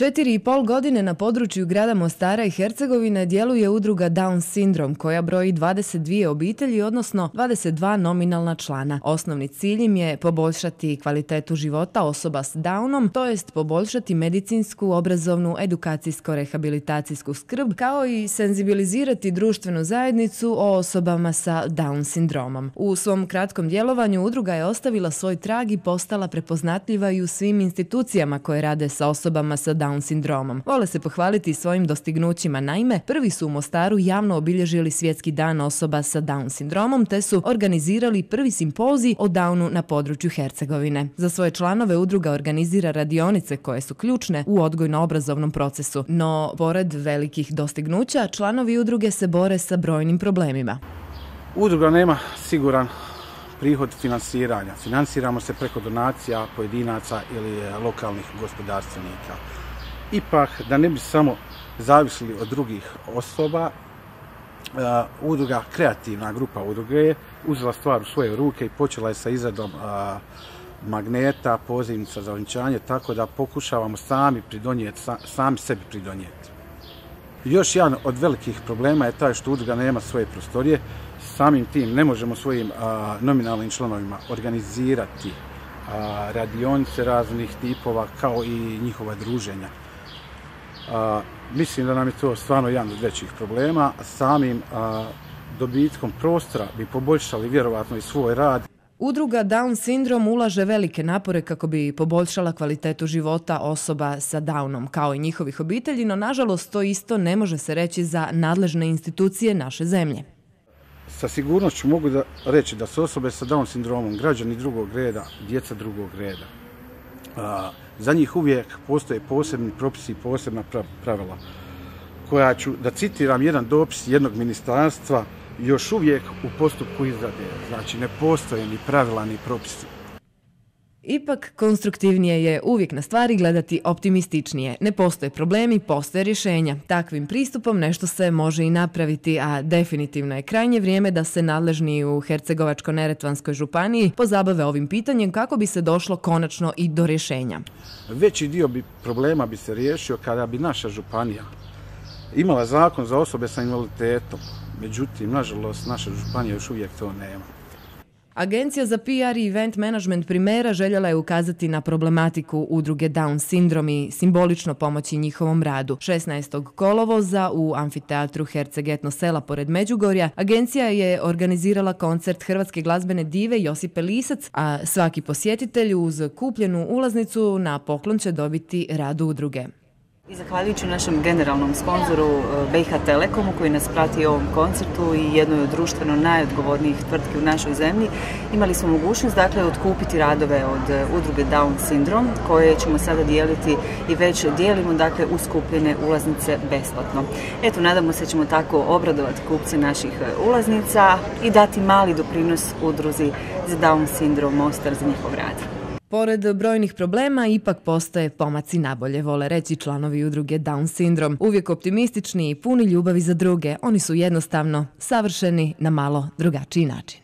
4,5 godine na području grada Mostara i Hercegovine djeluje udruga Down Syndrome koja broji 22 obitelji, odnosno 22 nominalna člana. Osnovni cilj im je poboljšati kvalitetu života osoba s Downom, to jest poboljšati medicinsku, obrazovnu, edukacijsko-rehabilitacijsku skrb, kao i senzibilizirati društvenu zajednicu o osobama sa Down sindromom. U svom kratkom djelovanju udruga je ostavila svoj trag i postala prepoznatljiva i u svim institucijama koje rade sa osobama sa Down sindromom. Vole se pohvaliti svojim dostignućima, naime, prvi su u Mostaru javno obilježili Svjetski dan osoba sa Down sindromom te su organizirali prvi simpozij o Downu na području Hercegovine. Za svoje članove udruga organizira radionice koje su ključne u odgojno-obrazovnom procesu, no pored velikih dostignuća, članovi udruge se bore sa brojnim problemima. Udruga nema siguran prihod finansiranja. Finansiramo se preko donacija pojedinaca ili lokalnih gospodarstvenika. Ipak, da ne bi samo zavisili od drugih osoba, udruga, kreativna grupa udruge je uzela stvar u svoje ruke i počela je sa izradom magneta, pozivnica za venčanje, tako da pokušavamo sami sebi pridonijeti. Još jedan od velikih problema je taj što udruga nema svoje prostorije, samim tim ne možemo svojim nominalnim članovima organizirati radionice raznih tipova kao i njihova druženja. Mislim da nam je to stvarno jedan od većih problema. Samim dobitkom prostora bi poboljšali vjerovatno i svoj rad. Udruga Down Syndrome ulaže velike napore kako bi poboljšala kvalitetu života osoba sa Downom, kao i njihovih obitelji, no nažalost to isto ne može se reći za nadležne institucije naše zemlje. Sa sigurnošću mogu reći da su osobe sa Down sindromom građani drugog reda, djeca drugog reda. Za njih uvijek postoje posebni propisi i posebna pravila, koja ću da citiram jedan dopis jednog ministarstva, još uvijek u postupku izrade, znači ne postoje ni pravila ni propisi. Ipak, konstruktivnije je uvijek na stvari gledati optimističnije. Ne postoje problemi, postoje rješenja. Takvim pristupom nešto se može i napraviti, a definitivno je krajnje vrijeme da se nadležni u Hercegovačko-neretvanskoj županiji pozabave ovim pitanjem kako bi se došlo konačno i do rješenja. Veći dio problema bi se riješio kada bi naša županija imala zakon za osobe sa invaliditetom. Međutim, nažalost, naša županija još uvijek to nema. Agencija za PR i event management Primera željela je ukazati na problematiku udruge Down Syndrome i simbolično pomoći njihovom radu. 16. kolovoza u amfiteatru Herceg Etno sela pored Međugorja agencija je organizirala koncert hrvatske glazbene dive Josipe Lisac, a svaki posjetitelj uz kupljenu ulaznicu na poklon će dobiti rad udruge. I zahvaljujući našem generalnom sponzoru BiH Telekomu koji nas prati u ovom koncertu i jednoj od društveno najodgovornijih tvrtki u našoj zemlji, imali smo mogućnost otkupiti radove od udruge Down Syndrome koje ćemo sada dijeliti i već dijelimo uz kupljene ulaznice besplatno. Eto, nadamo se ćemo tako obradovati kupce naših ulaznica i dati mali doprinos udruzi za Down Syndrome Mostar za njihov rad. Pored brojnih problema, ipak postoje pomaci nabolje, vole reći članovi udruge Down Syndrome. Uvijek optimistični i puni ljubavi za druge, oni su jednostavno savršeni na malo drugačiji način.